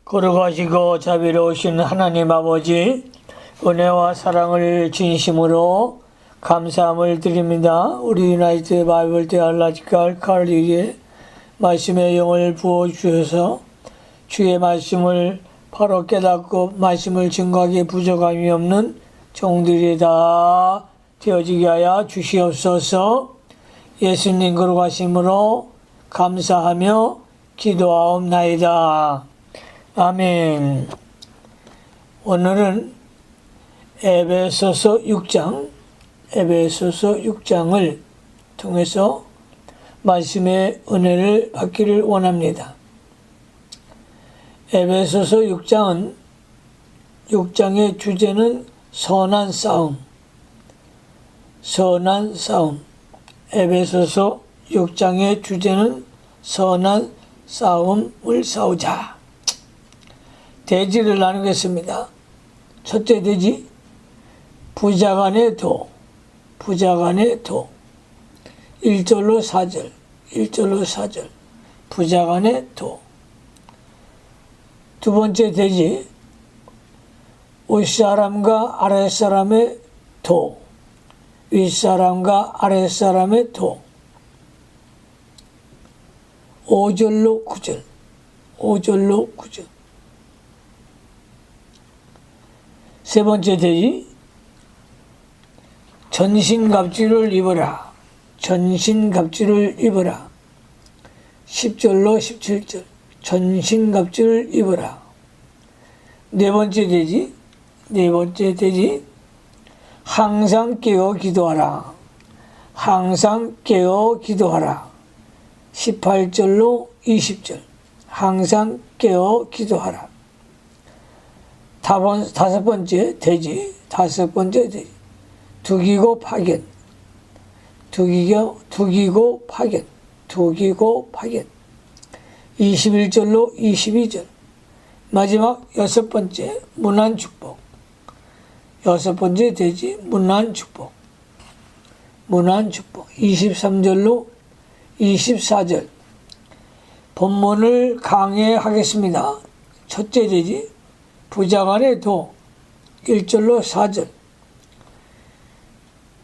거룩하시고 자비로우신 하나님 아버지, 은혜와 사랑을 진심으로 감사함을 드립니다. 우리 유나이티드 바이블 테올로지컬 칼리지에 말씀의 영을 부어주셔서 주의 말씀을 바로 깨닫고 말씀을 증거하기에 부족함이 없는 종들이 다 되어지게 하여 주시옵소서. 예수님 거룩하심으로 감사하며 기도하옵나이다. 아멘. 오늘은 에베소서 6장을 통해서 말씀의 은혜를 받기를 원합니다. 에베소서 6장의 주제는 선한 싸움. 에베소서 6장의 주제는 선한 싸움을 싸우자. 대지를 나누겠습니다. 첫째 대지, 부자간의 도. 1절로 4절, 부자간의 도. 두 번째 대지, 윗사람과 아랫사람의 도. 윗사람과 아랫사람의 도. 5절로 9절. 세 번째 대지, 전신갑주를 입어라. 10절로 17절, 전신갑주를 입어라. 네 번째 대지, 항상 깨어 기도하라. 18절로 20절, 항상 깨어 기도하라. 다섯 번째 대지, 두기고 파견. 21절로 22절. 마지막 여섯 번째, 문안 축복. 여섯 번째 대지, 문안 축복. 23절로 24절. 본문을 강해하겠습니다. 첫째 대지, 부자간의 도. 1절로 4절.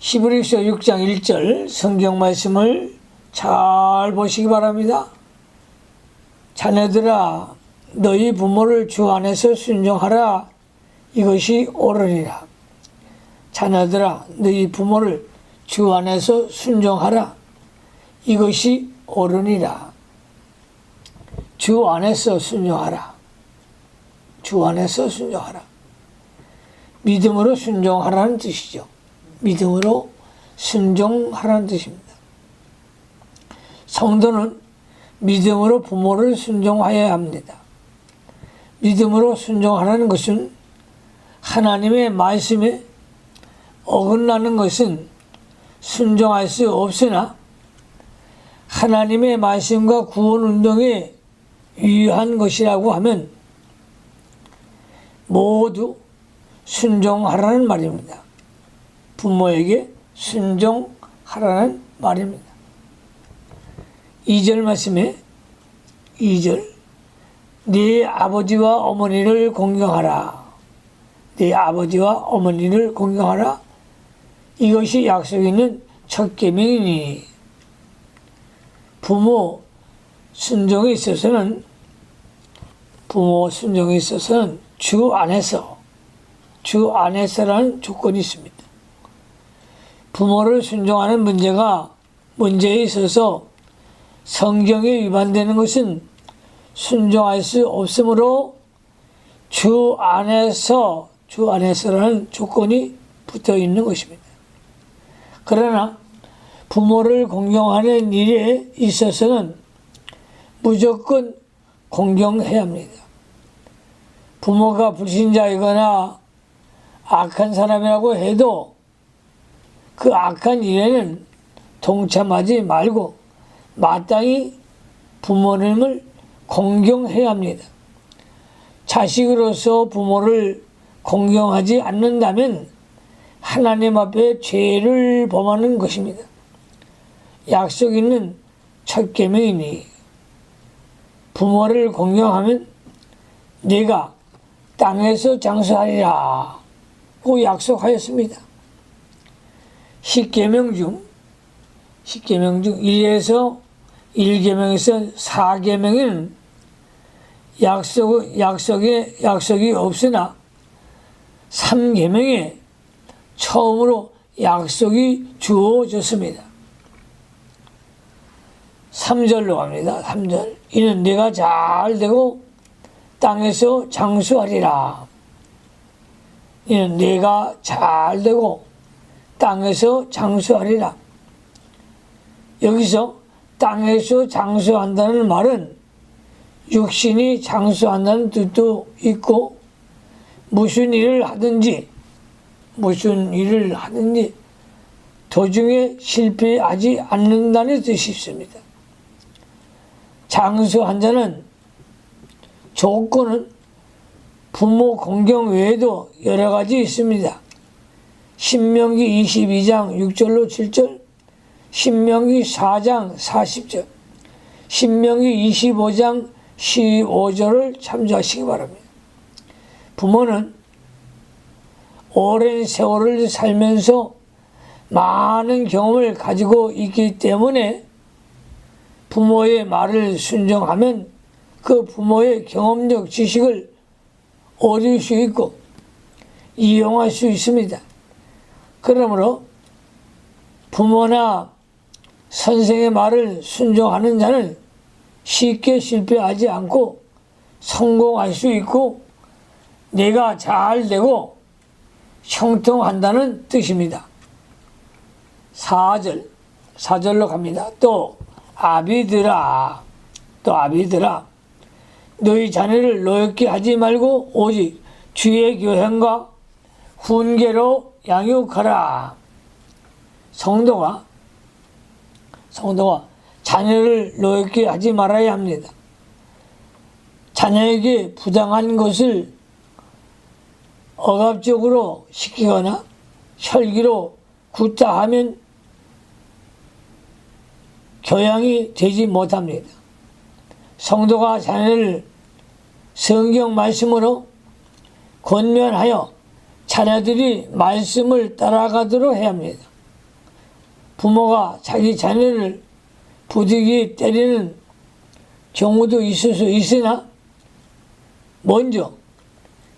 히브리서 6장 1절 성경 말씀을 잘 보시기 바랍니다. 자녀들아, 너희 부모를 주 안에서 순종하라. 이것이 옳으니라. 자녀들아, 너희 부모를 주 안에서 순종하라. 이것이 옳으니라. 주 안에서 순종하라. 믿음으로 순종하라는 뜻이죠. 믿음으로 순종하라는 뜻입니다. 성도는 믿음으로 부모를 순종하여야 합니다. 믿음으로 순종하라는 것은 하나님의 말씀에 어긋나는 것은 순종할 수 없으나 하나님의 말씀과 구원 운동에 유효한 것이라고 하면 모두 순종하라는 말입니다. 부모에게 순종하라는 말입니다. 2절 말씀에 2절, 네 아버지와 어머니를 공경하라. 이것이 약속 있는 첫 계명이니. 부모 순종에 있어서는 주 안에서라는 조건이 있습니다. 부모를 순종하는 문제에 있어서 성경에 위반되는 것은 순종할 수 없으므로 주 안에서라는 조건이 붙어 있는 것입니다. 그러나 부모를 공경하는 일에 있어서는 무조건 공경해야 합니다. 부모가 불신자이거나 악한 사람이라고 해도 그 악한 일에는 동참하지 말고 마땅히 부모님을 공경해야 합니다. 자식으로서 부모를 공경하지 않는다면 하나님 앞에 죄를 범하는 것입니다. 약속 있는 첫 계명이니 부모를 공경하면 내가 땅에서 장수하리라 고 약속하였습니다. 10계명 중 1계명에서 4계명에는 약속이 없으나 3계명에 처음으로 약속이 주어졌습니다. 3절로 갑니다. 3절. 이는 내가 잘 되고 땅에서 장수하리라. 이는 내가 잘 되고 땅에서 장수하리라. 여기서 땅에서 장수한다는 말은 육신이 장수한다는 뜻도 있고 무슨 일을 하든지 도중에 실패하지 않는다는 뜻이 있습니다. 장수한 자는 조건은 부모 공경 외에도 여러 가지 있습니다. 신명기 22장 6절로 7절, 신명기 4장 40절, 신명기 25장 15절을 참조하시기 바랍니다. 부모는 오랜 세월을 살면서 많은 경험을 가지고 있기 때문에 부모의 말을 순종하면 그 부모의 경험적 지식을 얻을 수 있고 이용할 수 있습니다. 그러므로 부모나 선생의 말을 순종하는 자는 쉽게 실패하지 않고 성공할 수 있고 내가 잘 되고 형통한다는 뜻입니다. 4절로 갑니다. 또 아비들아 너희 자녀를 노엽게 하지 말고 오직 주의 교훈과 훈계로 양육하라. 성도가 자녀를 노엽게 하지 말아야 합니다. 자녀에게 부당한 것을 억압적으로 시키거나 혈기로 굽다 하면 교양이 되지 못합니다. 성도가 자녀를 성경 말씀으로 권면하여 자녀들이 말씀을 따라가도록 해야 합니다. 부모가 자기 자녀를 부득이 때리는 경우도 있을 수 있으나 먼저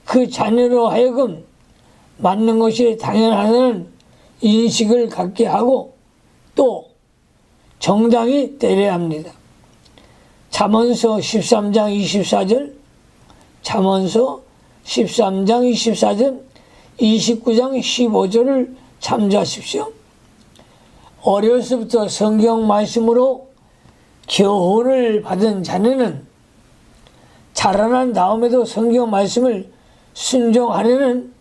그 자녀로 하여금 맞는 것이 당연하다는 인식을 갖게 하고 또 정당히 때려야 합니다. 잠언서 13장 24절, 잠언서 13장 24절, 29장 15절을 참조하십시오. 어려서부터 성경 말씀으로 교훈을 받은 자녀는 자라난 다음에도 성경 말씀을 순종하려는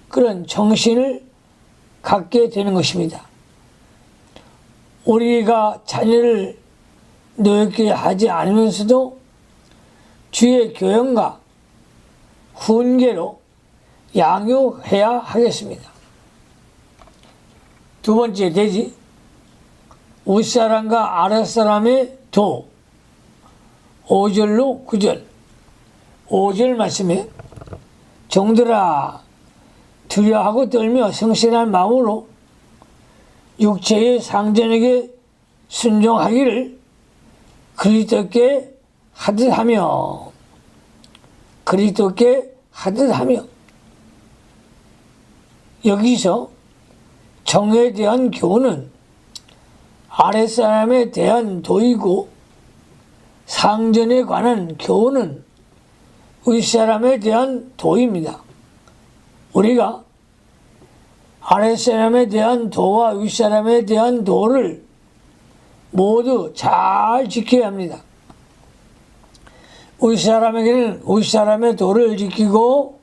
그런 정신을 갖게 되는 것입니다. 우리가 자녀를 노엽게 하지 않으면서도 주의 교훈과 훈계로 양육해야 하겠습니다. 두 번째 대지, 윗사람과 아랫사람의 도. 5절로 9절. 5절 말씀에 종들아 두려워하고 떨며 성실한 마음으로 육체의 상전에게 순종하기를 그리스도께 하듯하며 여기서 정에 대한 교훈은 아랫사람에 대한 도이고 상전에 관한 교훈은 윗사람에 대한 도입니다. 우리가 아랫사람에 대한 도와 윗사람에 대한 도를 모두 잘 지켜야 합니다. 윗사람에게는 윗사람의 도를 지키고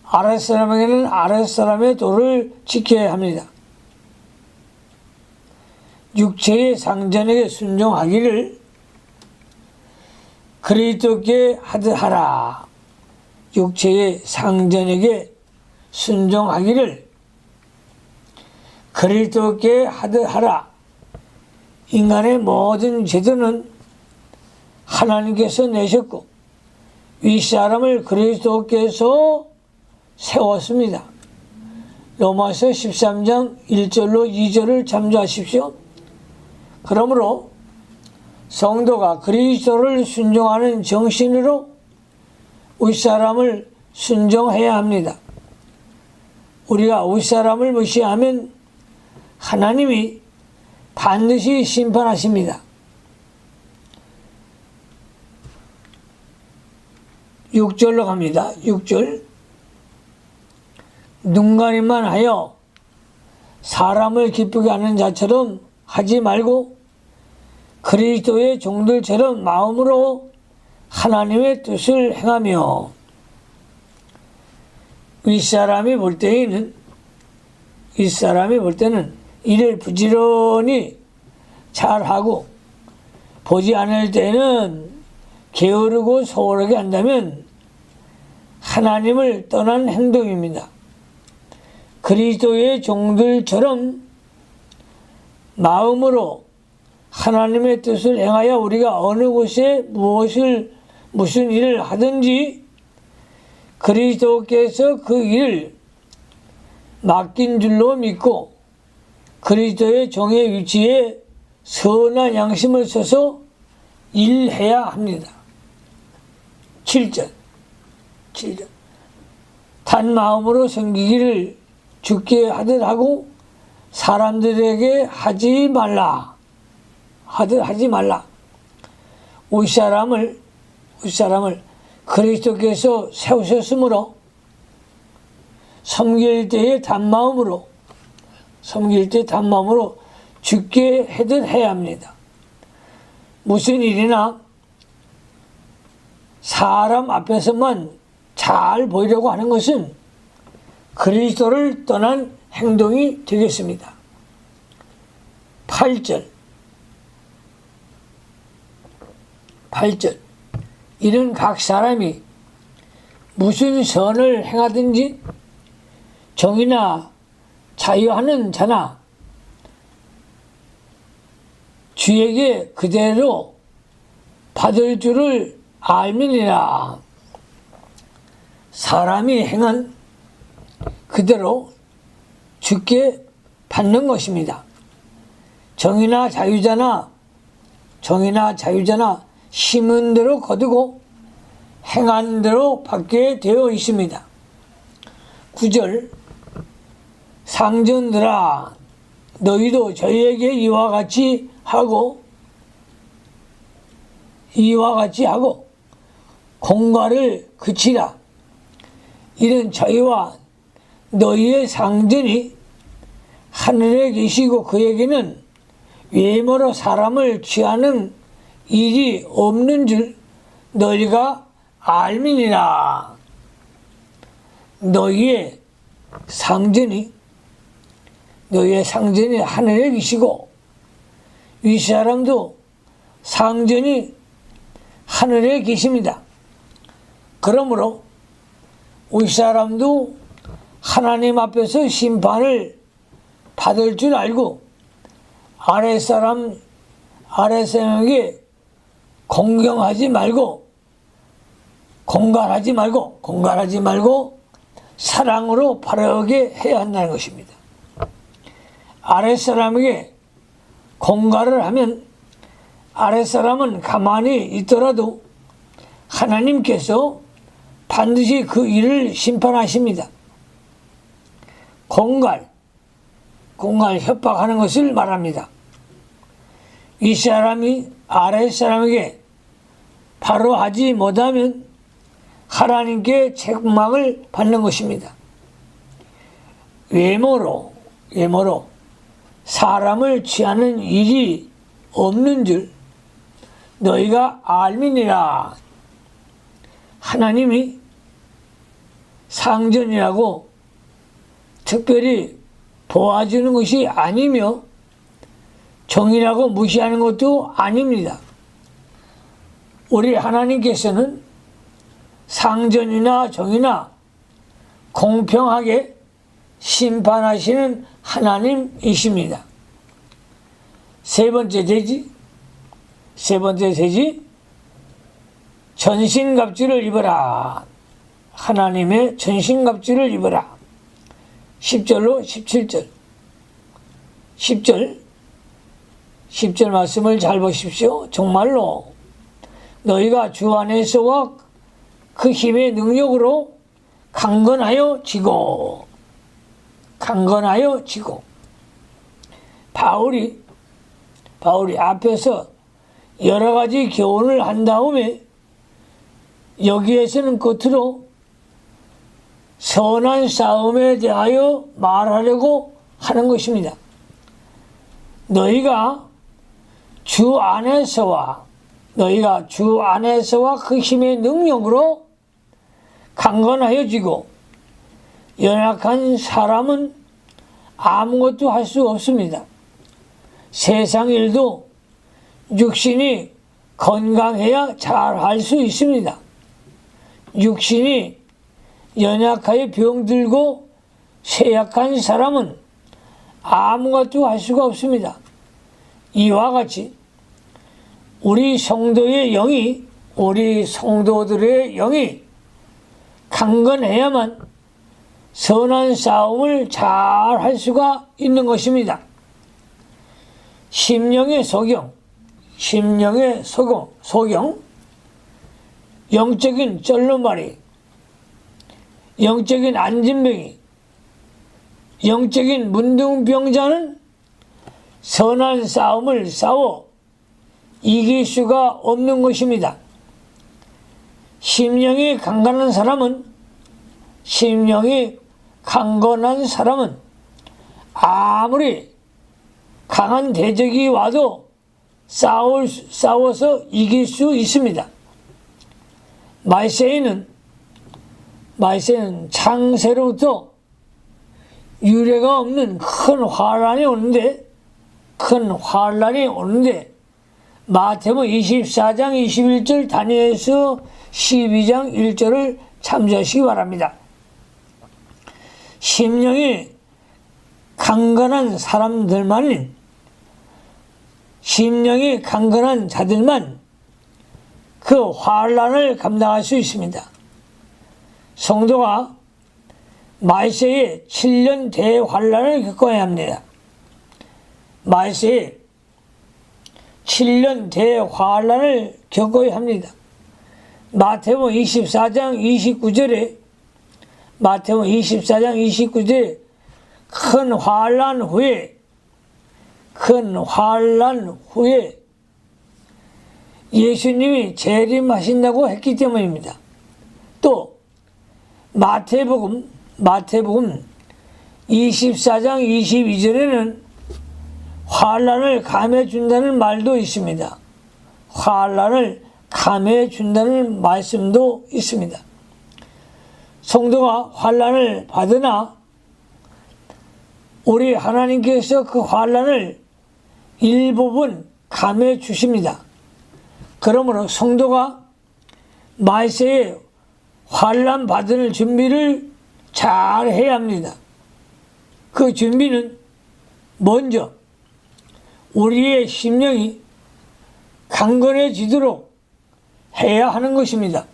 아랫사람에게는 아랫사람의 도를 지켜야 합니다. 육체의 상전에게 순종하기를 그리스도께 하듯하라. 육체의 상전에게 순종하기를 그리스도께 하듯하라. 인간의 모든 제도는 하나님께서 내셨고 윗사람을 그리스도께서 세웠습니다. 로마서 13장 1절로 2절을 참조하십시오. 그러므로 성도가 그리스도를 순종하는 정신으로 윗사람을 순종해야 합니다. 우리가 윗사람을 무시하면 하나님이 반드시 심판하십니다. 6절로 갑니다. 6절. 눈가림만 하여 사람을 기쁘게 하는 자처럼 하지 말고 그리스도의 종들처럼 마음으로 하나님의 뜻을 행하며. 윗사람이 볼 때는 일을 부지런히 잘하고 보지 않을 때는 게으르고 소홀하게 한다면 하나님을 떠난 행동입니다. 그리스도의 종들처럼 마음으로 하나님의 뜻을 행하여 우리가 어느 곳에 무슨 일을 하든지 그리스도께서 그 일을 맡긴 줄로 믿고 그리스도의 종의 위치에 선한 양심을 써서 일해야 합니다. 7절. 단 마음으로 섬기기를 주께 하듯 하고 사람들에게 하지 말라. 윗사람을 그리스도께서 세우셨으므로 섬길 때 단마음으로 주께 하듯 해야 합니다. 무슨 일이나 사람 앞에서만 잘 보이려고 하는 것은 그리스도를 떠난 행동이 되겠습니다. 8절. 이는 각 사람이 무슨 선을 행하든지 정의나 자유하는 자나 주에게 그대로 받을 줄을 알미니라. 사람이 행한 그대로 주께 받는 것입니다. 정의나 자유자나 심은 대로 거두고 행한 대로 받게 되어 있습니다. 9절. 상전들아 너희도 저희에게 이와 같이 하고 공갈을 그치라. 이는 저희와 너희의 상전이 하늘에 계시고 그에게는 외모로 사람을 취하는 일이 없는 줄 너희가 알미니라. 너희의 상전이 하늘에 계시고 윗사람도 상전이 하늘에 계십니다. 그러므로 윗사람도 하나님 앞에서 심판을 받을 줄 알고 아랫사람에게 공경하지 말고 공갈하지 말고 사랑으로 바르게 해야 한다는 것입니다. 아랫사람에게 공갈을 하면 아랫사람은 가만히 있더라도 하나님께서 반드시 그 일을 심판하십니다. 공갈 협박하는 것을 말합니다. 윗사람이 아랫사람에게 바로 하지 못하면 하나님께 책망을 받는 것입니다. 외모로 사람을 취하는 일이 없는 줄 너희가 알미니라. 하나님이 상전이라고 특별히 도와주는 것이 아니며 정이라고 무시하는 것도 아닙니다. 우리 하나님께서는 상전이나 정이나 공평하게 심판하시는 하나님이십니다. 세 번째 대지 전신갑주를 입어라. 하나님의 전신갑주를 입어라. 10절로 17절. 10절 말씀을 잘 보십시오. 정말로 너희가 주 안에서와 그 힘의 능력으로 강건하여 지고 바울이 앞에서 여러 가지 교훈을 한 다음에 여기에서는 끝으로 선한 싸움에 대하여 말하려고 하는 것입니다. 너희가 주 안에서와 그 힘의 능력으로 강건하여지고 연약한 사람은 아무것도 할 수 없습니다. 세상 일도 육신이 건강해야 잘 할 수 있습니다. 육신이 연약하여 병들고 쇠약한 사람은 아무것도 할 수가 없습니다. 이와 같이 우리 성도들의 영이 강건해야만 선한 싸움을 잘 할 수가 있는 것입니다. 심령의 소경, 영적인 쩔름발이, 영적인 안진병이, 영적인 문둥병자는 선한 싸움을 싸워 이길 수가 없는 것입니다. 심령이 강건한 사람은 아무리 강한 대적이 와도 싸워서 이길 수 있습니다. 말세에는 창세로부터 유례가 없는 큰 환란이 오는데 마태복음 24장 21절, 다니엘서 12장 1절을 참조하시기 바랍니다. 심령이 강건한 자들만 그 환란을 감당할 수 있습니다. 성도가 말세에 7년 대환란을 겪어야 합니다. 말세에 7년 대환란을 겪어야 합니다. 마태복음 24장 29절에 큰 환란 후에 예수님이 재림하신다고 했기 때문입니다. 또 마태복음 24장 22절에는 환란을 감해 준다는 말도 있습니다. 환란을 감해 준다는 말씀도 있습니다. 성도가 환란을 받으나 우리 하나님께서 그 환란을 일부분 감해 주십니다. 그러므로 성도가 말세에 환란 받을 준비를 잘 해야 합니다. 그 준비는 먼저 우리의 심령이 강건해지도록 해야 하는 것입니다.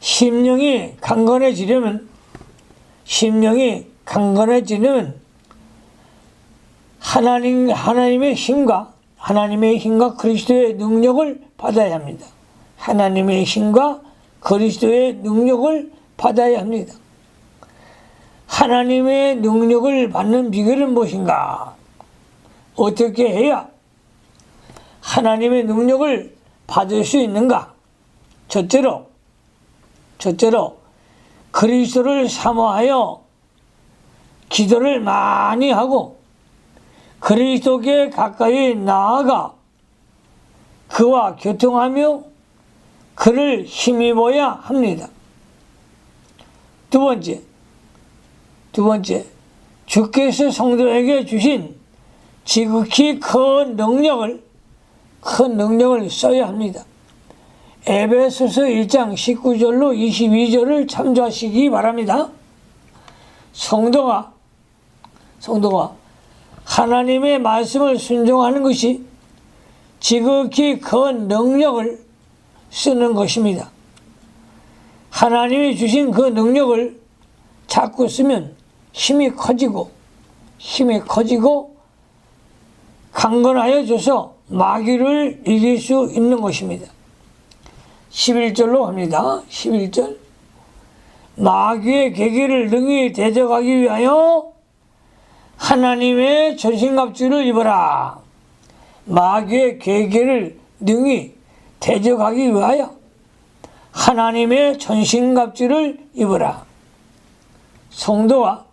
심령이 강건해지려면 하나님의 힘과 그리스도의 능력을 받아야 합니다. 하나님의 힘과 그리스도의 능력을 받아야 합니다. 하나님의 능력을 받는 비결은 무엇인가? 어떻게 해야 하나님의 능력을 받을 수 있는가? 첫째로 그리스도를 사모하여 기도를 많이 하고 그리스도께 가까이 나아가 그와 교통하며 그를 힘입어야 합니다. 두 번째, 주께서 성도에게 주신 지극히 큰 능력을 써야 합니다. 에베소서 1장 19절로 22절을 참조하시기 바랍니다. 성도가 하나님의 말씀을 순종하는 것이 지극히 큰 능력을 쓰는 것입니다. 하나님이 주신 그 능력을 자꾸 쓰면 힘이 커지고 강건하여 줘서 마귀를 이길 수 있는 것입니다. 11절로 갑니다. 11절. 마귀의 계기를 능히 대적하기 위하여 하나님의 전신갑주를 입어라. 마귀의 계기를 능히 대적하기 위하여 하나님의 전신갑주를 입어라. 성도가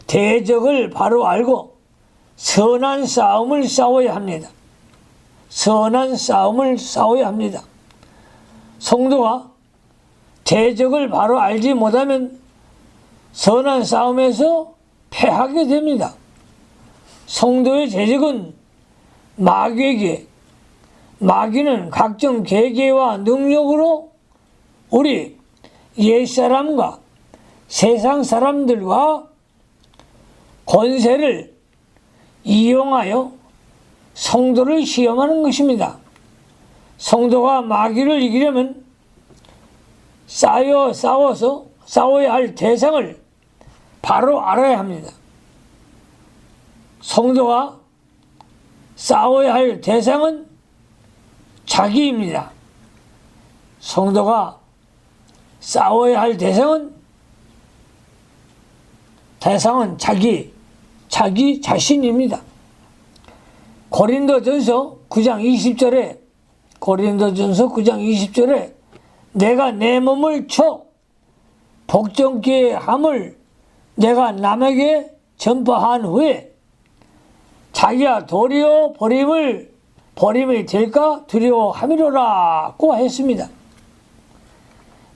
대적을 바로 알고 선한 싸움을 싸워야 합니다. 선한 싸움을 싸워야 합니다. 성도가 대적을 바로 알지 못하면 선한 싸움에서 패하게 됩니다. 성도의 대적은 마귀에게, 마귀는 각종 계계와 능력으로 우리 옛사람과 세상 사람들과 권세를 이용하여 성도를 시험하는 것입니다. 성도가 마귀를 이기려면 싸워야 할 대상을 바로 알아야 합니다. 성도가 싸워야 할 대상은 자기입니다. 성도가 싸워야 할 대상은 자기 자신입니다. 고린도전서 9장 20절에 내가 내 몸을 쳐 복종케 함을 내가 남에게 전파한 후에 자기야 도리어 버림이 될까 두려워함이로라고 했습니다.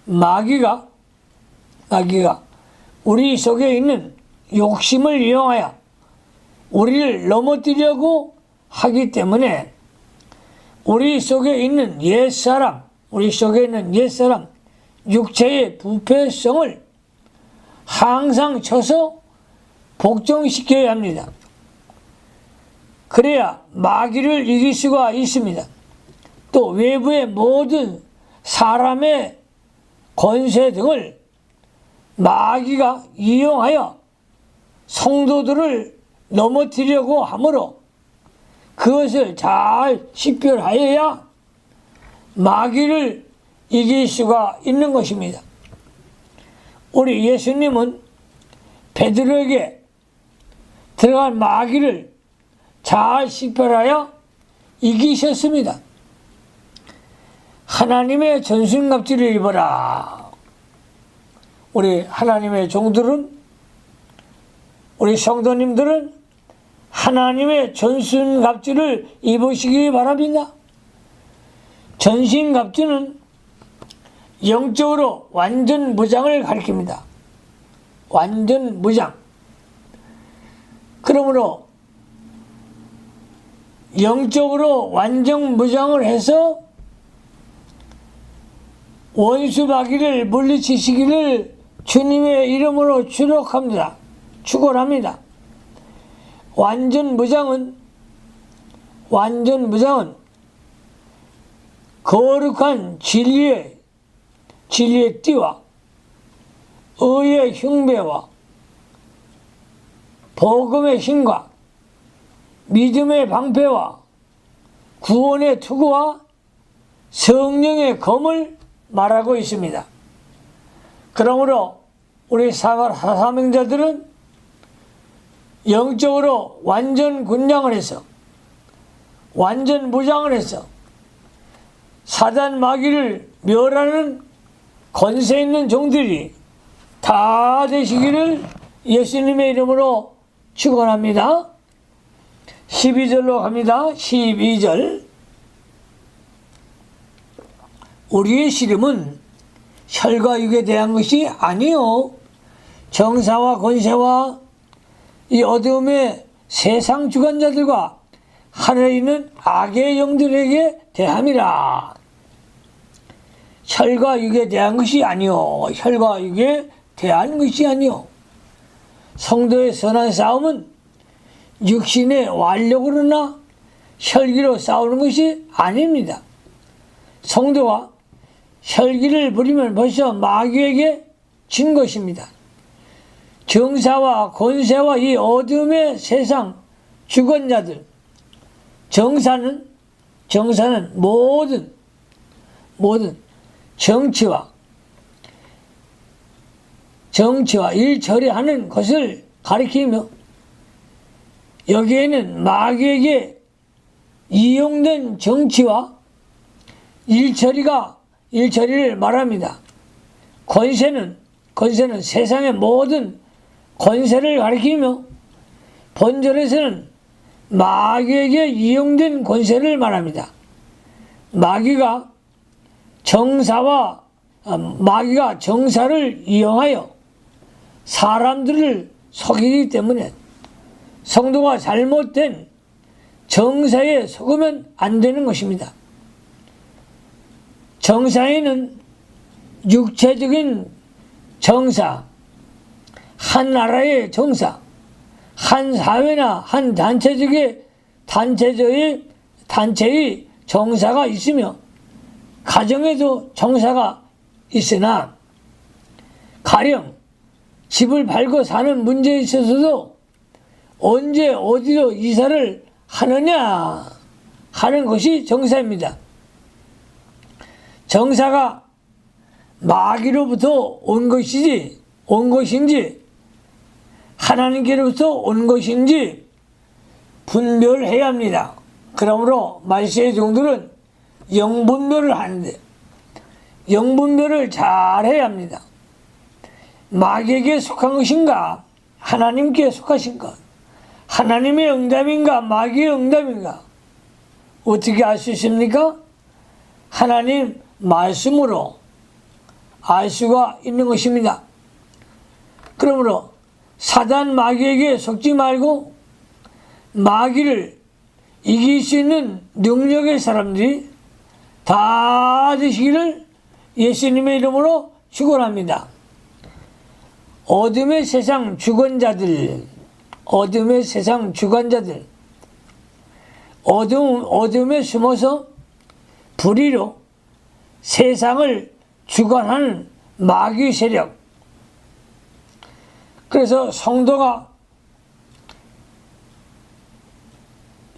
마귀가 우리 속에 있는 욕심을 이용하여 우리를 넘어뜨리려고 하기 때문에 우리 속에 있는 옛사람, 육체의 부패성을 항상 쳐서 복종시켜야 합니다. 그래야 마귀를 이길 수가 있습니다. 또 외부의 모든 사람의 권세 등을 마귀가 이용하여 성도들을 넘어뜨리려고 하므로 그것을 잘 식별하여야 마귀를 이길 수가 있는 것입니다. 우리 예수님은 베드로에게 들어간 마귀를 잘 식별하여 이기셨습니다. 하나님의 전신갑주를 입어라. 우리 하나님의 종들은, 우리 성도님들은 하나님의 전신갑주를 입으시기 바랍니다. 전신갑주는 영적으로 완전 무장을 가리킵니다. 완전 무장. 그러므로 영적으로 완전 무장을 해서 원수 마귀를 물리치시기를 주님의 이름으로 축원합니다. 완전 무장은 거룩한 진리의 띠와 의의 흉배와 복음의 힘과 믿음의 방패와 구원의 투구와 성령의 검을 말하고 있습니다. 그러므로 우리 사명자들은 영적으로 완전 군장을 해서, 완전 무장을 해서 사단 마귀를 멸하는 권세 있는 종들이 다 되시기를 예수님의 이름으로 축원합니다. 12절로 갑니다. 12절. 우리의 씨름은 혈과 육에 대한 것이 아니요 정사와 권세와 이 어두움의 세상 주관자들과 하늘에 있는 악의 영들에게 대함이라. 혈과 육에 대한 것이 아니요 혈과 육에 대한 것이 아니요. 성도의 선한 싸움은 육신의 완력으로나 혈기로 싸우는 것이 아닙니다. 성도가 혈기를 부리면 벌써 마귀에게 진 것입니다. 정사와 권세와 이 어둠의 세상 주권자들, 정사는 모든 정치와 일 처리하는 것을 가리키며 여기에는 마귀에게 이용된 정치와 일처리를 말합니다. 권세는 세상의 모든 권세를 가리키며 본절에서는 마귀에게 이용된 권세를 말합니다. 마귀가 정사를 이용하여 사람들을 속이기 때문에 성도가 잘못된 정사에 속으면 안 되는 것입니다. 정사에는 육체적인 정사, 한 나라의 정사, 한 사회나 한 단체의 정사가 있으며 가정에도 정사가 있으나 가령 집을 팔고 사는 문제에 있어서도 언제 어디로 이사를 하느냐 하는 것이 정사입니다. 정사가 마귀로부터 온 것인지 하나님께로부터 온 것인지 분별해야 합니다. 그러므로 말세의 종들은 영분별을 하는데 영분별을 잘 해야 합니다. 마귀에게 속한 것인가 하나님께 속하신가, 하나님의 응답인가 마귀의 응답인가 어떻게 알 수 있습니까? 하나님 말씀으로 알 수가 있는 것입니다. 그러므로 사단 마귀에게 속지 말고 마귀를 이길 수 있는 능력의 사람들이 다 되시기를 예수님의 이름으로 축원합니다. 어둠의 세상 주권자들, 어둠에 숨어서 불의로 세상을 주관하는 마귀 세력. 그래서 성도가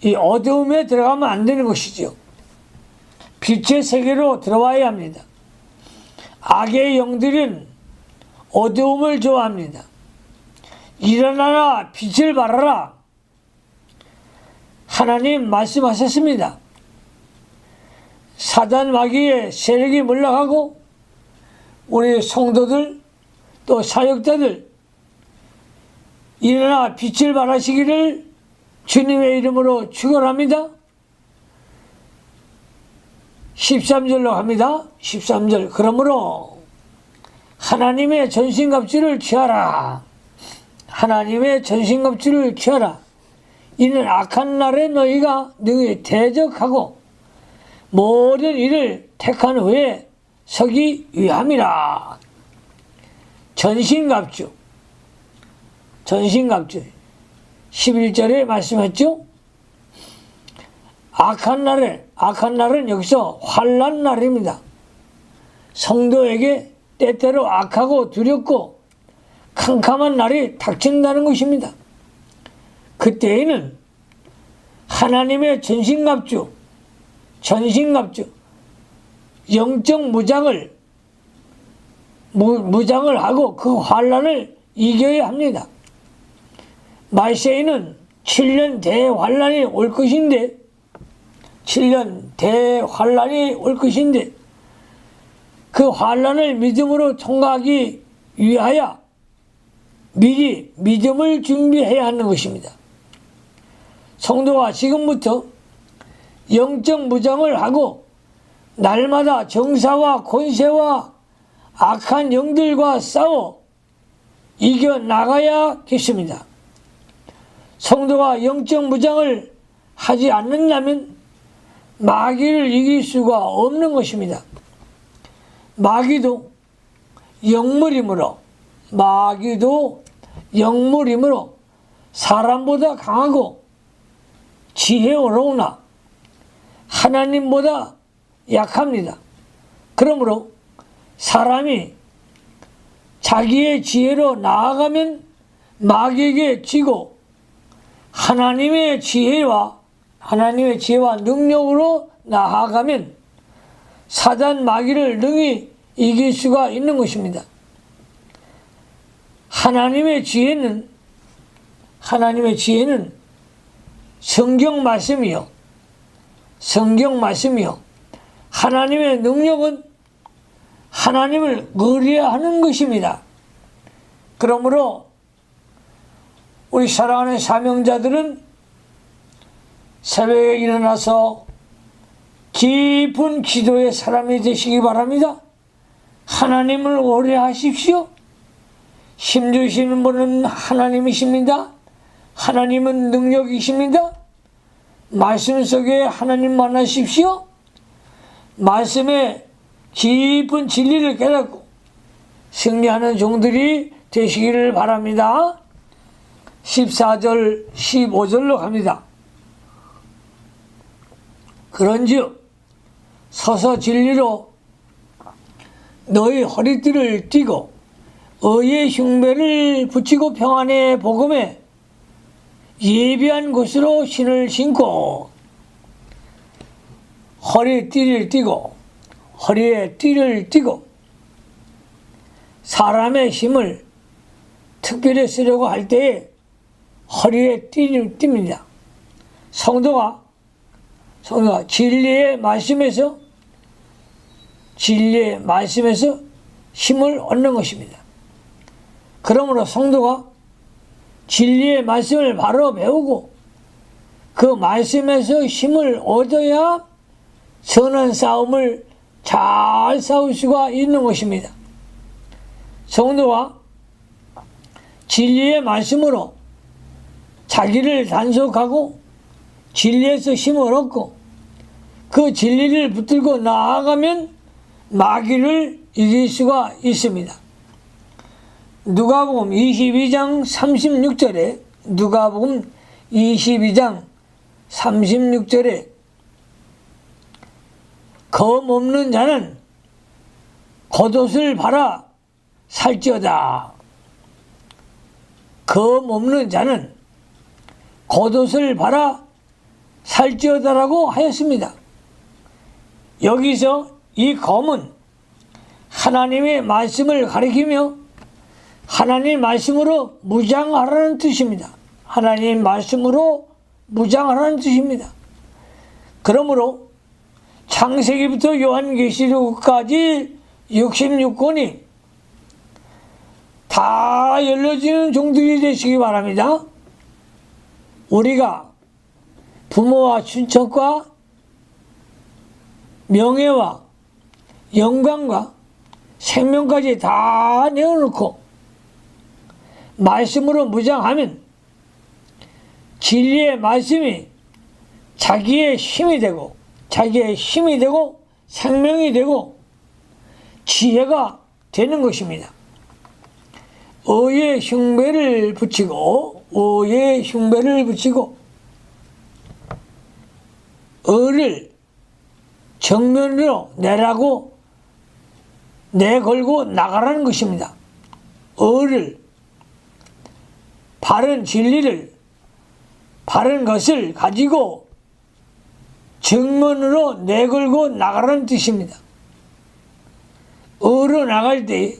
이 어둠에 들어가면 안 되는 것이죠. 빛의 세계로 들어와야 합니다. 악의 영들은 어두움을 좋아합니다. 일어나라 빛을 발하라. 하나님 말씀하셨습니다. 사단 마귀의 세력이 몰락하고 우리 성도들 또 사역자들 일어나 빛을 발하시기를 주님의 이름으로 축원합니다. 13절로 합니다. 13절. 그러므로 하나님의 전신갑주를 취하라. 하나님의 전신갑주를 취하라. 이는 악한 날에 너희가 능히 대적하고 모든 일을 택한 후에 서기 위함이라. 전신갑주. 11절에 말씀했죠. 악한 날은 여기서 환난 날입니다. 성도에게 때때로 악하고 두렵고 캄캄한 날이 닥친다는 것입니다. 그때에는 하나님의 전신갑주, 영적 무장을 하고 그 환난을 이겨야 합니다. 말세에는 7년 대환난이 올 것인데, 그 환난을 믿음으로 통과하기 위하여 미리 믿음을 준비해야 하는 것입니다. 성도가 지금부터 영적 무장을 하고 날마다 정사와 권세와 악한 영들과 싸워 이겨나가야겠습니다. 성도가 영적 무장을 하지 않는다면 마귀를 이길 수가 없는 것입니다. 마귀도 영물이므로 사람보다 강하고 지혜로우나 하나님보다 약합니다. 그러므로 사람이 자기의 지혜로 나아가면 마귀에게 지고 하나님의 지혜와 능력으로 나아가면 사단 마귀를 능히 이길 수가 있는 것입니다. 하나님의 지혜는 성경 말씀이요. 하나님의 능력은 하나님을 의뢰하는 것입니다. 그러므로 우리 사랑하는 사명자들은 새벽에 일어나서 깊은 기도의 사람이 되시기 바랍니다. 하나님을 의뢰하십시오. 힘주시는 분은 하나님이십니다. 하나님은 능력이십니다. 말씀 속에 하나님 만나십시오. 말씀의 깊은 진리를 깨닫고 승리하는 종들이 되시기를 바랍니다. 14절 15절로 갑니다. 그런즉 서서 진리로 너희 허리띠를 띠고 의의 흉배를 붙이고 평안의 복음에 예비한 곳으로 신을 신고 허리에 띠를 띠고 사람의 힘을 특별히 쓰려고 할 때에 허리에 띠를 띱니다. 성도가 진리의 말씀에서 힘을 얻는 것입니다. 그러므로 성도가 진리의 말씀을 바로 배우고 그 말씀에서 힘을 얻어야 선한 싸움을 잘 싸울 수가 있는 것입니다. 성도가 진리의 말씀으로 자기를 단속하고 진리에서 힘을 얻고 그 진리를 붙들고 나아가면 마귀를 이길 수가 있습니다. 누가복음 22장 36절에 검 없는 자는 겉옷을 팔아 살지어다. 검 없는 자는 겉옷을 팔아 살지어다라고 하였습니다. 여기서 이 검은 하나님의 말씀을 가리키며 하나님 말씀으로 무장하라는 뜻입니다. 하나님 말씀으로 무장하라는 뜻입니다. 그러므로 창세기부터 요한계시록까지 66권이 다 열려지는 종들이 되시기 바랍니다. 우리가 부모와 친척과 명예와 영광과 생명까지 다 내어놓고 말씀으로 무장하면 진리의 말씀이 자기의 힘이 되고 생명이 되고 지혜가 되는 것입니다. 의의 흉배를 붙이고 의를 정면으로 내걸고 나가라는 것입니다. 의를 바른 진리를 바른 것을 가지고 정면으로 내걸고 나가라는 뜻입니다. 의로 나갈 때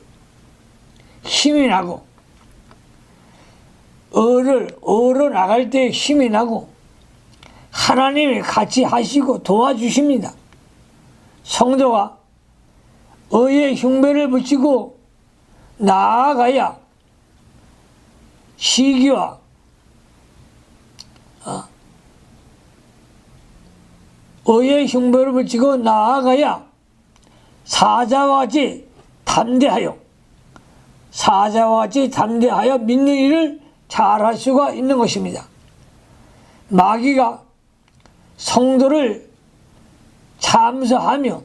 힘이 나고 의로 나갈 때 힘이 나고 하나님이 같이 하시고 도와주십니다. 성도가 의의 흉배를 붙이고 나아가야 시기와 의의 흉배를 붙이고 나아가야 사자와 같이 담대하여 믿는 일을 잘할 수가 있는 것입니다. 마귀가 성도를 참서하며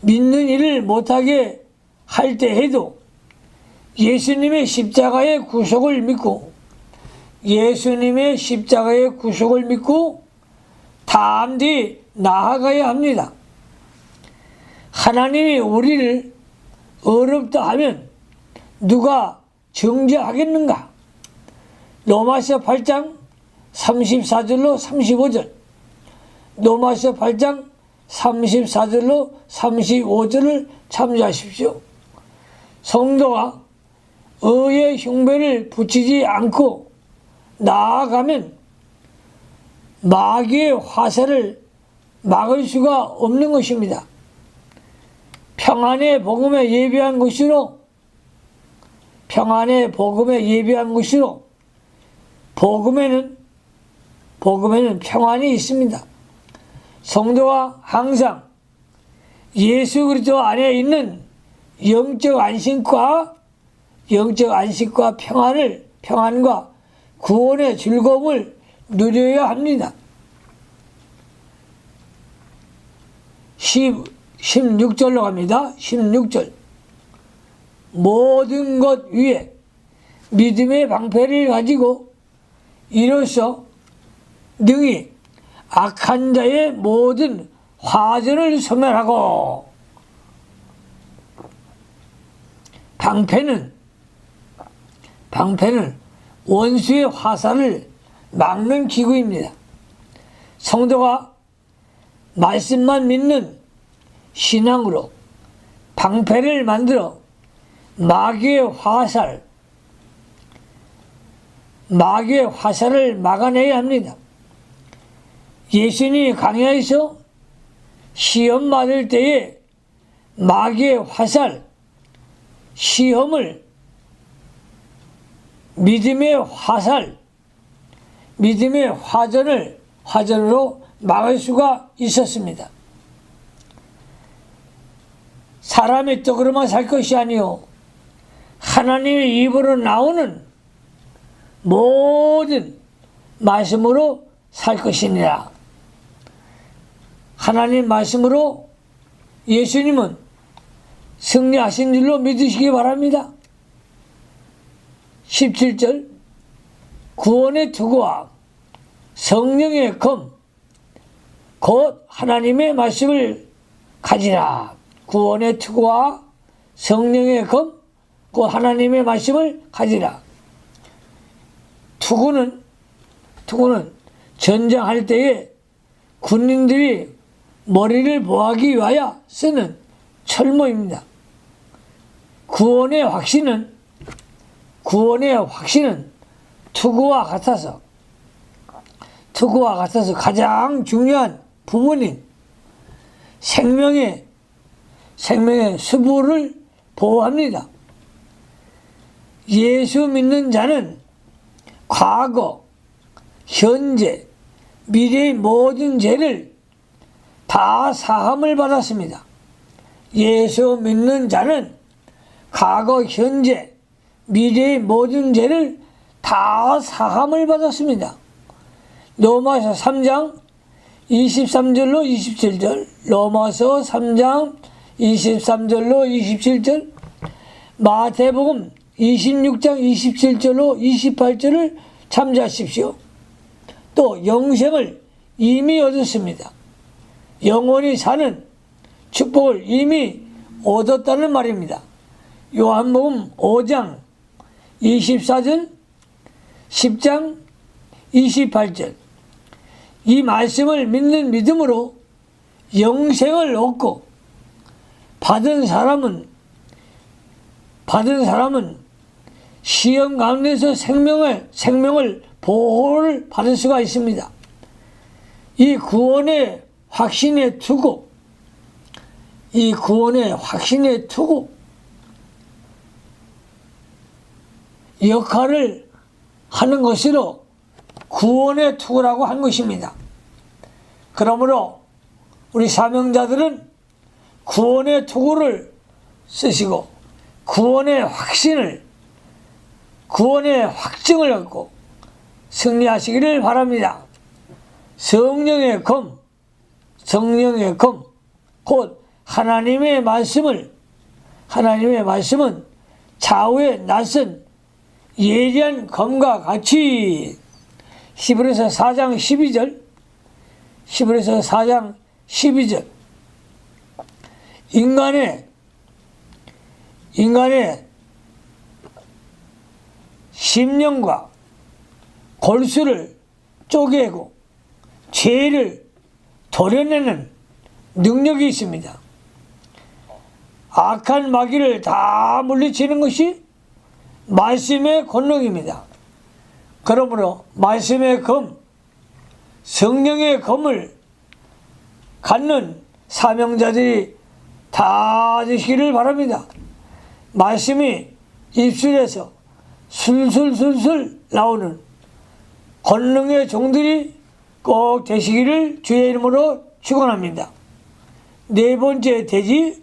믿는 일을 못하게 할 때 해도 예수님의 십자가의 구속을 믿고 예수님의 십자가의 구속을 믿고 담대히 나아가야 합니다. 하나님이 우리를 어렵다 하면 누가 정죄하겠는가? 로마서 8장 34절로 35절, 로마서 8장 34절로 35절을 참조하십시오. 성도가 의의 흉배를 붙이지 않고 나아가면 마귀의 화살을 막을 수가 없는 것입니다. 평안의 복음에 예비한 것으로, 평안의 복음에 예비한 것으로 복음에는 평안이 있습니다. 성도가 항상 예수 그리스도 안에 있는 영적 안식과 평안과 구원의 즐거움을 누려야 합니다. 16절로 갑니다. 16절. 모든 것 위에 믿음의 방패를 가지고 이로써 능히 악한 자의 모든 화전을 소멸하고, 방패는 원수의 화살을 막는 기구입니다. 성도가 말씀만 믿는 신앙으로 방패를 만들어 마귀의 화살을 막아내야 합니다. 예수님이 강야에서 시험 받을 때에 마귀의 시험을 믿음의 화전으로 막을 수가 있었습니다. 사람의 떡으로만 살 것이 아니요 하나님의 입으로 나오는 모든 말씀으로 살 것이니라. 하나님 말씀으로 예수님은 승리하신 줄로 믿으시기 바랍니다. 17절. 구원의 투구와 성령의 검 곧 하나님의 말씀을 가지라. 구원의 투구와 성령의 검 곧 하나님의 말씀을 가지라. 투구는 전쟁할 때에 군인들이 머리를 보호하기 위하여 쓰는 철모입니다. 구원의 확신은 투구와 같아서 가장 중요한 부분인 생명의 수부를 보호합니다. 예수 믿는 자는 과거, 현재, 미래의 모든 죄를 다 사함을 받았습니다. 예수 믿는 자는 과거, 현재, 미래의 모든 죄를 다 사함을 받았습니다. 로마서 3장 23절로 27절, 로마서 3장 23절로 27절, 마태복음 26장 27절로 28절을 참조하십시오. 또 영생을 이미 얻었습니다. 영원히 사는 축복을 이미 얻었다는 말입니다. 요한복음 5장 24절, 10장 28절. 이 말씀을 믿는 믿음으로 영생을 얻고 받은 사람은 시험 가운데서 생명을 보호를 받을 수가 있습니다. 이 구원의 확신에 두고 역할을 하는 것으로 구원의 투구라고 한 것입니다. 그러므로 우리 사명자들은 구원의 투구를 쓰시고 구원의 확증을 얻고 승리하시기를 바랍니다. 성령의 검, 곧 하나님의 말씀은 좌우의 낯선 예리한 검과 같이. 히브리서 4장 12절. 히브리서 4장 12절. 인간의 심령과 골수를 쪼개고 죄를 도려내는 능력이 있습니다. 악한 마귀를 다 물리치는 것이 말씀의 권능입니다. 그러므로 말씀의 검, 성령의 검을 갖는 사명자들이 다 되시기를 바랍니다. 말씀이 입술에서 술술술술 나오는 권능의 종들이 꼭 되시기를 주의 이름으로 축원합니다. 네 번째 대지.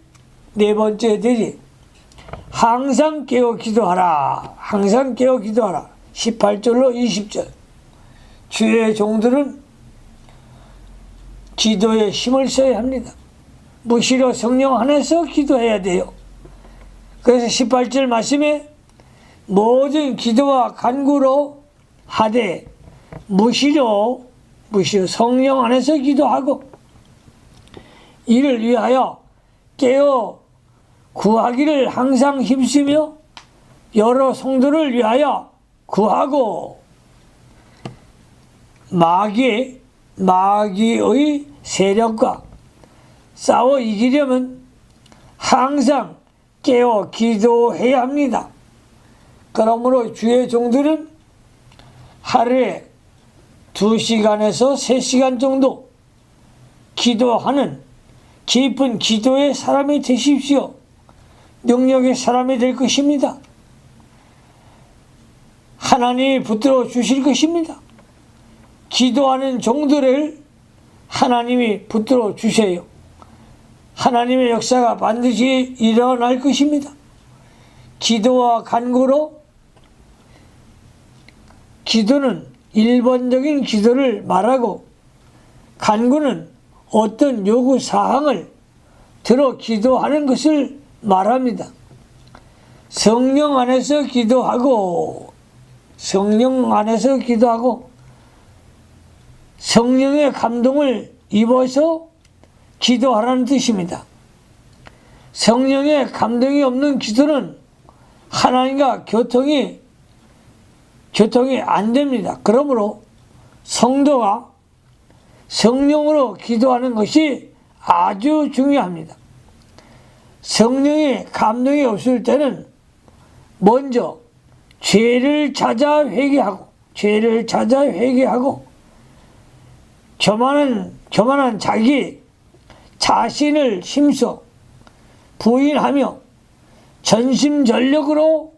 항상 깨어 기도하라. 항상 깨어 기도하라. 18절로 20절. 주의 종들은 기도에 힘을 써야 합니다. 무시로 성령 안에서 기도해야 돼요. 그래서 18절 말씀에 모든 기도와 간구로 하되 무시로 성령 안에서 기도하고 이를 위하여 깨어 구하기를 항상 힘쓰며 여러 성도를 위하여 구하고 마귀의 세력과 싸워 이기려면 항상 깨어 기도해야 합니다. 그러므로 주의 종들은 하루에 2시간에서 3시간 정도 기도하는 깊은 기도의 사람이 되십시오. 능력의 사람이 될 것입니다. 하나님이 붙들어 주실 것입니다. 기도하는 종들을 하나님이 붙들어 주세요. 하나님의 역사가 반드시 일어날 것입니다. 기도와 간구로 기도는 일반적인 기도를 말하고 간구는 어떤 요구사항을 들어 기도하는 것을 말합니다. 성령 안에서 기도하고 성령의 감동을 입어서 기도하라는 뜻입니다. 성령의 감동이 없는 기도는 하나님과 교통이 안 됩니다. 그러므로 성도가 성령으로 기도하는 것이 아주 중요합니다. 성령의 감동이 없을 때는 먼저 죄를 찾아 회개하고 교만한 자기 자신을 힘써 부인하며 전심전력으로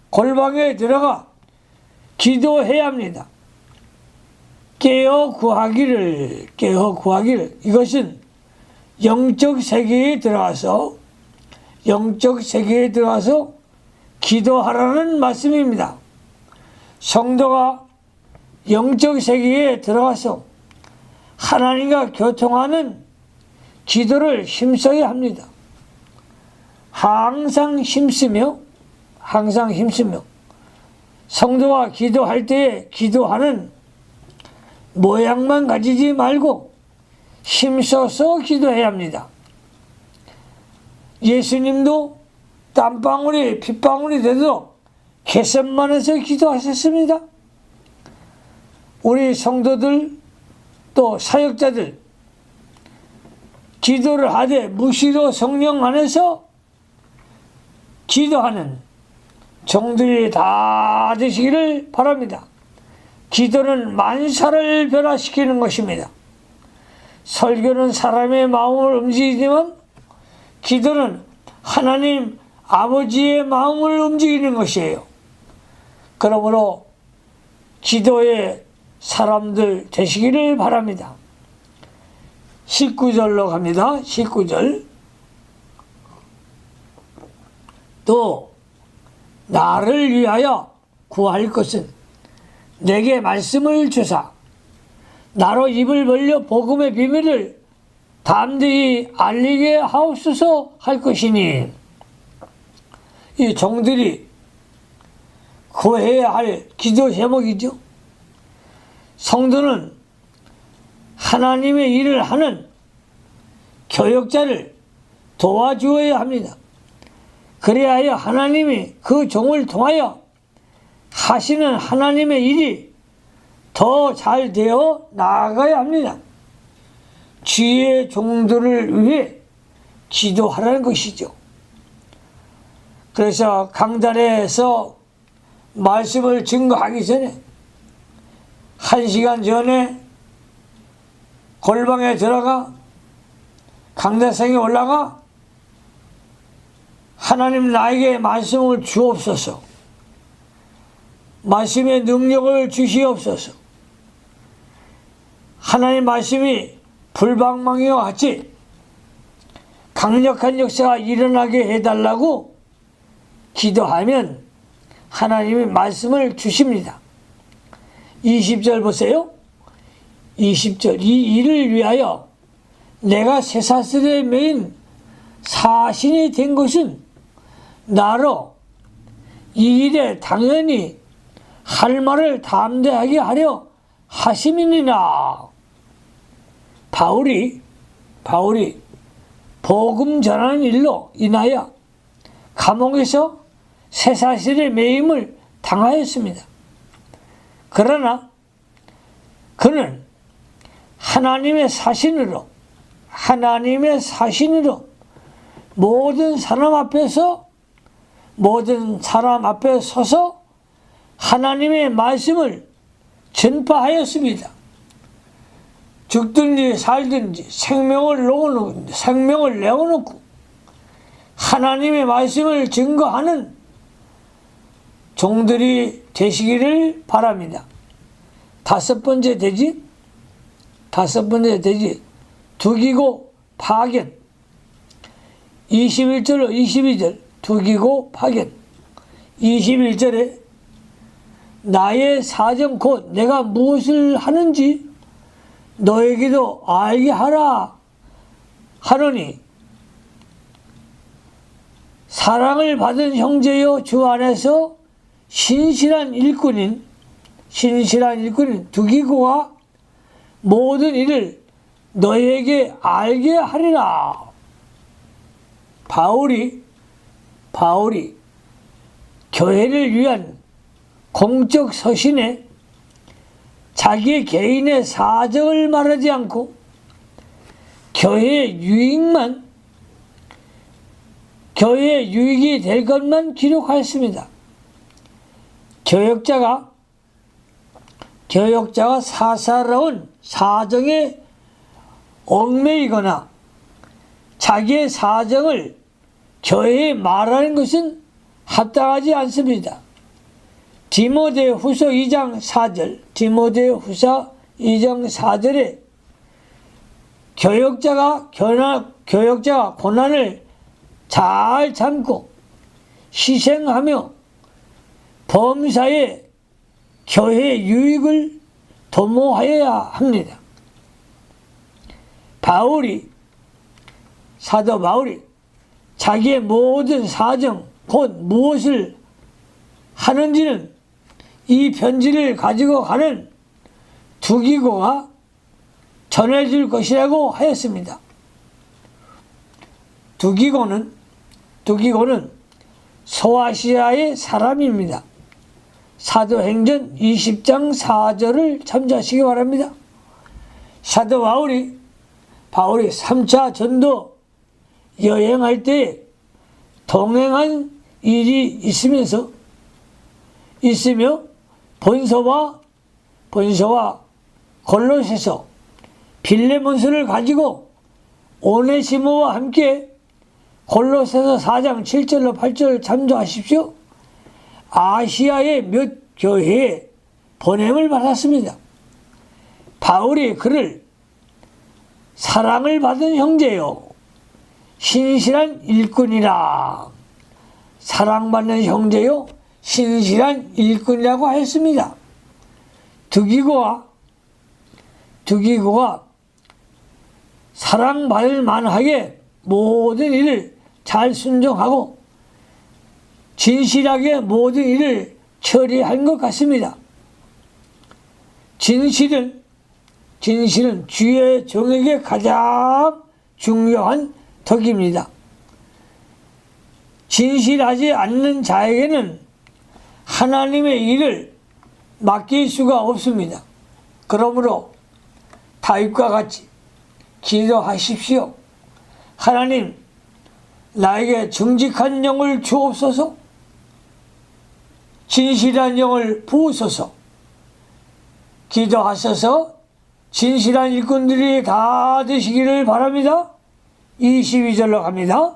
골방에 들어가 기도해야 합니다. 깨어 구하기를 이것은 영적 세계에 들어가서 기도하라는 말씀입니다. 성도가 영적 세계에 들어가서 하나님과 교통하는 기도를 힘써야 합니다. 항상 힘쓰며 성도가 기도할 때에 기도하는 모양만 가지지 말고 힘써서 기도해야 합니다. 예수님도 땀방울이 핏방울이 되도록 겟세마네에서 기도하셨습니다. 우리 성도들 또 사역자들 기도를 하되 무시로 성령 안에서 기도하는 종들이 다 되시기를 바랍니다. 기도는 만사를 변화시키는 것입니다. 설교는 사람의 마음을 움직이지만 기도는 하나님 아버지의 마음을 움직이는 것이에요. 그러므로 기도의 사람들 되시기를 바랍니다. 19절로 갑니다. 19절. 또 나를 위하여 구할 것은 내게 말씀을 주사 나로 입을 벌려 복음의 비밀을 담대히 알리게 하옵소서 할 것이니 이 종들이 구해야 할 기도 제목이죠. 성도는 하나님의 일을 하는 교역자를 도와주어야 합니다. 그래야 하나님이 그 종을 통하여 하시는 하나님의 일이 더 잘 되어 나아가야 합니다. 주의 종들을 위해 기도하라는 것이죠. 그래서 강단에서 말씀을 증거하기 전에 1시간 전에 골방에 들어가 강단상에 올라가 하나님 나에게 말씀을 주옵소서, 말씀의 능력을 주시옵소서, 하나님 말씀이 불방망이와 같이 강력한 역사가 일어나게 해달라고 기도하면 하나님이 말씀을 주십니다. 20절 보세요. 20절 이 일을 위하여 내가 쇠사슬에 매인 사신이 된 것은 나로 이 일에 당연히 할 말을 담대하게 하려 하심이니라. 바울이 복음 전하는 일로 인하여 감옥에서 쇠사슬의 매임을 당하였습니다. 그러나 그는 하나님의 사신으로 모든 사람 앞에 서서 하나님의 말씀을 전파하였습니다. 죽든지 살든지 생명을 내어놓고 하나님의 말씀을 증거하는 종들이 되시기를 바랍니다. 다섯 번째 대지 두기고 파견. 21절로 22절 두기고 파견. 21절에 나의 사정 곧 내가 무엇을 하는지 너에게도 알게 하라 하노니 사랑을 받은 형제여 주 안에서 신실한 일꾼인 두기고가 모든 일을 너에게 알게 하리라. 바울이 교회를 위한 공적 서신에 자기의 개인의 사정을 말하지 않고 교회의 유익이 될 것만 기록하였습니다. 교역자가 사사로운 사정에 얽매이거나 자기의 사정을 교회에 말하는 것은 합당하지 않습니다. 디모데후서 2장 4절에 교역자가 고난을 잘 참고 희생하며 범사에 교회의 유익을 도모하여야 합니다. 사도 바울이 자기의 모든 사정 곧 무엇을 하는지는 이 편지를 가지고 가는 두기고가 전해줄 것이라고 하였습니다. 두기고는 소아시아의 사람입니다. 사도행전 20장 4절을 참조하시기 바랍니다. 사도 바울이 3차 전도 여행할 때 동행한 일이 있으며 본서와 골로새서 빌레몬서를 가지고 오네시모와 함께 골로새서 4장 7절로 8절 참조하십시오. 아시아의 몇 교회에 보냄을 받았습니다. 바울이 그를 사랑을 받은 형제요 신실한 일꾼이라, 사랑받는 형제요 신실한 일꾼이라고 하였습니다. 두기고가 사랑받을 만하게 모든 일을 잘 순종하고 진실하게 모든 일을 처리한 것 같습니다. 진실은 주의 종에게 가장 중요한 덕입니다. 진실하지 않는 자에게는 하나님의 일을 맡길 수가 없습니다. 그러므로 다윗과 같이 기도하십시오. 하나님, 나에게 정직한 영을 주옵소서, 진실한 영을 부으소서. 기도하셔서 진실한 일꾼들이 다 되시기를 바랍니다. 22절로 갑니다.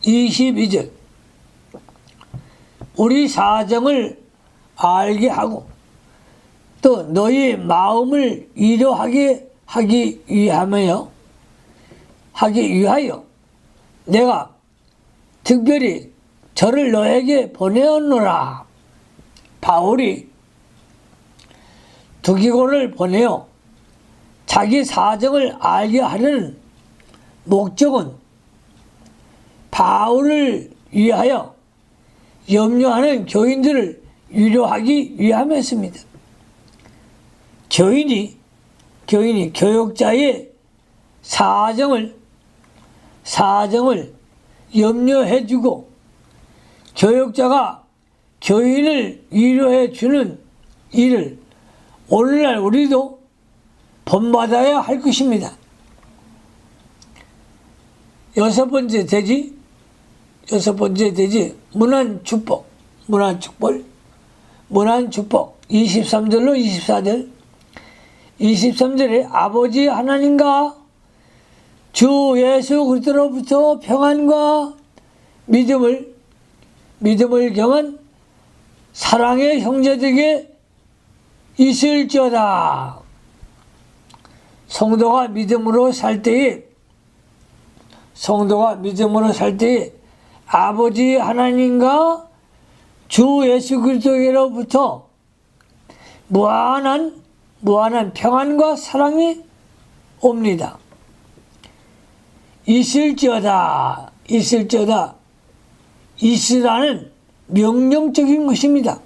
22절. 우리 사정을 알게 하고 또 너희 마음을 위로하게 하기 위하여 내가 특별히 저를 너에게 보내었노라. 바울이 두기고를 보내어 자기 사정을 알게 하려는 목적은 바울을 위하여 염려하는 교인들을 위로하기 위함이었습니다. 교인이 교역자의 사정을 염려해주고 교역자가 교인을 위로해주는 일을 오늘날 우리도 본받아야 할 것입니다. 여섯 번째 대지 문안축복 23절로 24절. 23절에 아버지 하나님과 주 예수 그리스도로부터 평안과 믿음을 경한 사랑의 형제들에게 있을지어다. 성도가 믿음으로 살 때에 아버지 하나님과 주 예수 그리스도로부터 무한한 평안과 사랑이 옵니다. 있을지어다. 있으라는 명령적인 것입니다.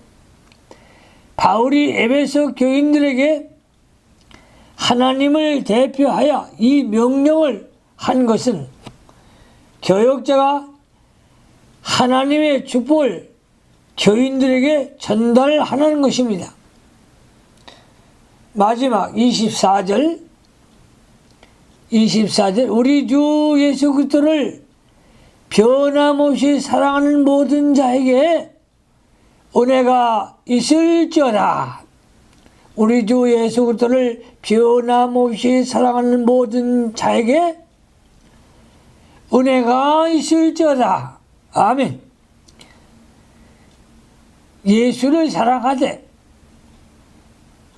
바울이 에베소 교인들에게 하나님을 대표하여 이 명령을 한 것은 교역자가 하나님의 축복을 교인들에게 전달하는 것입니다. 마지막 24절 우리 주 예수 그리스도를 변함없이 사랑하는 모든 자에게 은혜가 있을지어다. 우리 주 예수 그리스도를 변함없이 사랑하는 모든 자에게 은혜가 있을지어다. 아멘.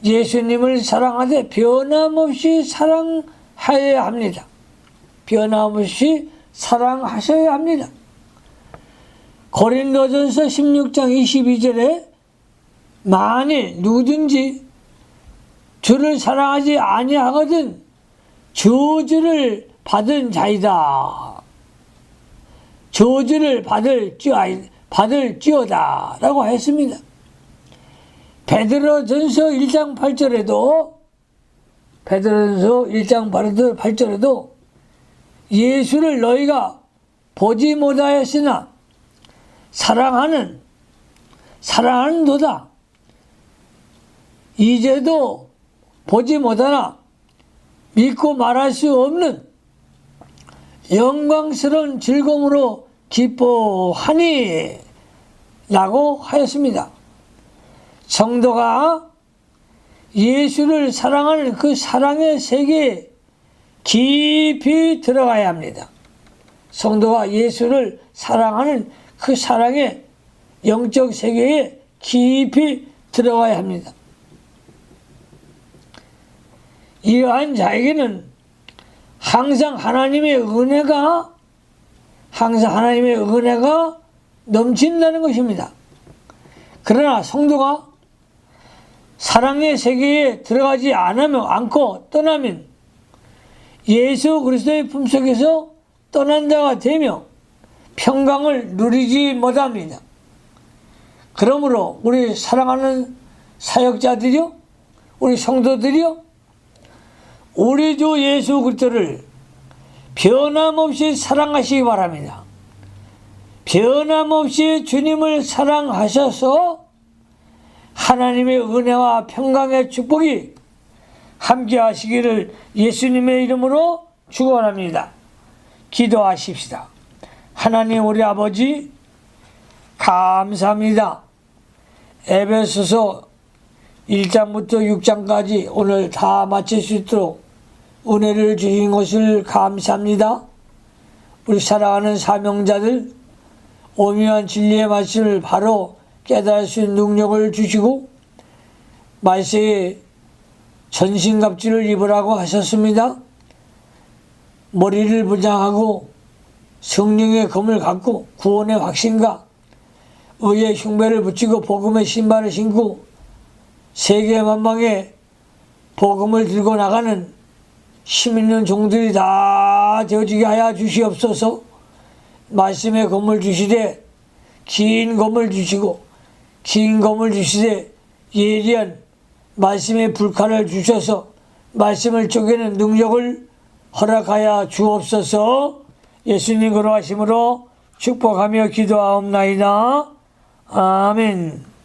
예수님을 사랑하되 변함없이 사랑하여야 합니다. 변함없이 사랑하셔야 합니다. 고린도전서 16장 22절에 만일 누구든지 주를 사랑하지 아니하거든 저주를 받은 자이다. 저주를 받을지어다 라고 했습니다. 베드로전서 1장 8절에도 예수를 너희가 보지 못하였으나 사랑하는도다. 이제도 보지 못하나 믿고 말할 수 없는 영광스러운 즐거움으로 기뻐하니 라고 하였습니다. 성도가 예수를 사랑하는 그 사랑의 세계에 깊이 들어가야 합니다. 성도가 예수를 사랑하는 그 사랑의 영적 세계에 깊이 들어가야 합니다. 이러한 자에게는 항상 하나님의 은혜가 넘친다는 것입니다. 그러나 성도가 사랑의 세계에 들어가지 않고 떠나면 예수 그리스도의 품속에서 떠난 자가 되며 평강을 누리지 못합니다. 그러므로 우리 사랑하는 사역자들이요, 우리 성도들이요, 우리 주 예수 그리스도를 변함없이 사랑하시기 바랍니다. 변함없이 주님을 사랑하셔서 하나님의 은혜와 평강의 축복이 함께 하시기를 예수님의 이름으로 축원합니다. 기도하십시다. 하나님 우리 아버지 감사합니다. 에베소서 1장부터 6장까지 오늘 다 마칠 수 있도록 은혜를 주신 것을 감사합니다. 우리 사랑하는 사명자들 오묘한 진리의 말씀을 바로 깨달을 수 있는 능력을 주시고 말세에 전신갑주를 입으라고 하셨습니다. 머리를 부장하고 성령의 검을 갖고 구원의 확신과 의의 흉배를 붙이고 복음의 신발을 신고 세계 만방에 복음을 들고 나가는 힘 있는 종들이 다 되어지게 하여 주시옵소서. 말씀의 검을 주시되 긴 검을 주시고 긴 검을 주시되 예리한 말씀의 불칼을 주셔서 말씀을 쪼개는 능력을 허락하여 주옵소서. 예수님 걸어가심으로 축복하며 기도하옵나이다. 아멘.